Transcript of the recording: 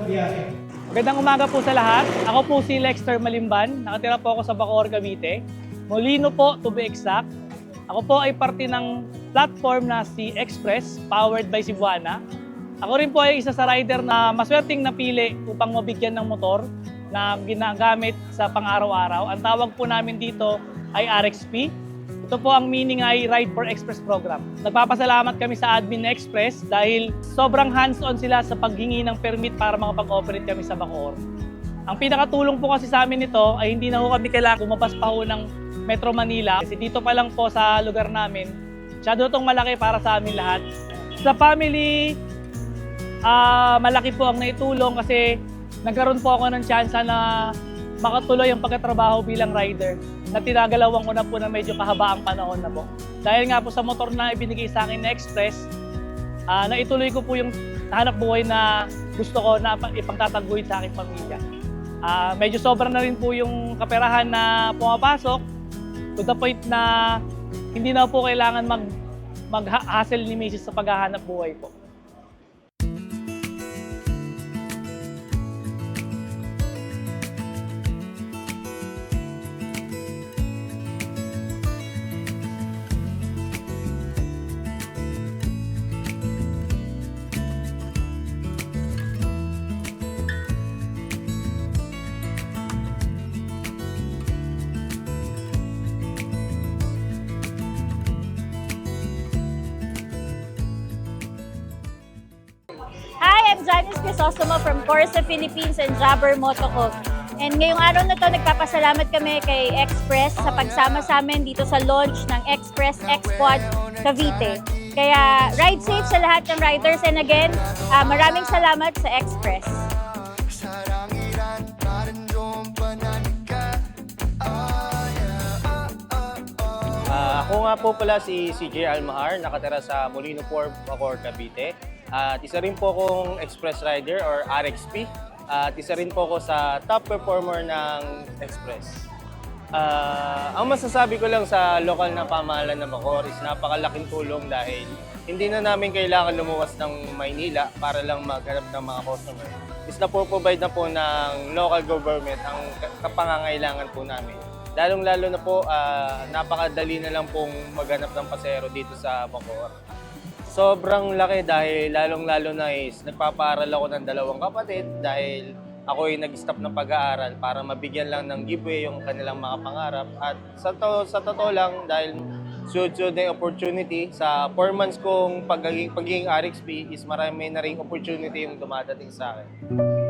biyahe. Magandang umaga po sa lahat. Ako po si Lexter Malimban. Nakatira po ako sa Bacoor, Cavite. Molino po, to be exact. Ako po ay parte ng platform na si Express, powered by Cebuana. Ako rin po ay isa sa rider na maswerteng napili upang mabigyan ng motor na ginagamit sa pang-araw-araw. Ang tawag po namin dito ay RXP. Ito po ang meaning ay Ride for Express program. Nagpapasalamat kami sa admin na Express dahil sobrang hands-on sila sa paghingi ng permit para makapag-operate kami sa Bacoor. Ang pinakatulong po kasi sa amin nito ay hindi na ho kami kailangan lumabas pa ho ng Metro Manila. Kasi dito pa lang po sa lugar namin, masyado itong malaki para sa amin lahat. Sa family, malaki po ang naitulong kasi nagkaroon po ako ng chance na makatuloy ang pagkatrabaho bilang rider na tinagalawan ko na po na medyo kahabaang panahon na po. Dahil nga po sa motor na ibinigay sa akin na Express, naituloy ko po yung hanap buhay na gusto ko na ipangtataguyod sa aking pamilya. Medyo sobra na rin po yung kaperahan na pumapasok to the point na hindi na po kailangan mag-hassle ni Mrs. sa paghahanap buhay po. Hi, I'm Janice Crisostomo from Corsa Philippines and Jabber Motoco. And ngayong araw na to, nagpapasalamat kami kay Express sa pagsama sa amin dito sa launch ng Express X-Quad Cavite. Kaya ride safe sa lahat ng riders, and again, maraming salamat sa Express. Ako nga po pala si CJ Almahar, nakatira sa Molino 4, Bacoor, Cavite. At isa rin po akong Express Rider or RXP. At isa rin po ako sa top performer ng Express. Ang masasabi ko lang sa lokal na pamahalaan ng Bacoor is napakalaking tulong dahil hindi na namin kailangan lumuwas ng Maynila para lang maghanap ng mga customer. Is na-provide na po ng local government ang kapangangailangan po namin. Lalong-lalo na po, napakadali na lang pong maghanap ng pasahero dito sa Bacoor. Sobrang laki dahil lalong-lalo na is nagpapaaral ako ng dalawang kapatid dahil ako ay nag-stop ng pag-aaral para mabigyan lang ng giveaway yung kanilang mga pangarap. At sa totoo lang, dahil sunod-sunod na opportunity sa 4 months kong pagiging RXP is marami na ring opportunity yung dumadating sa akin.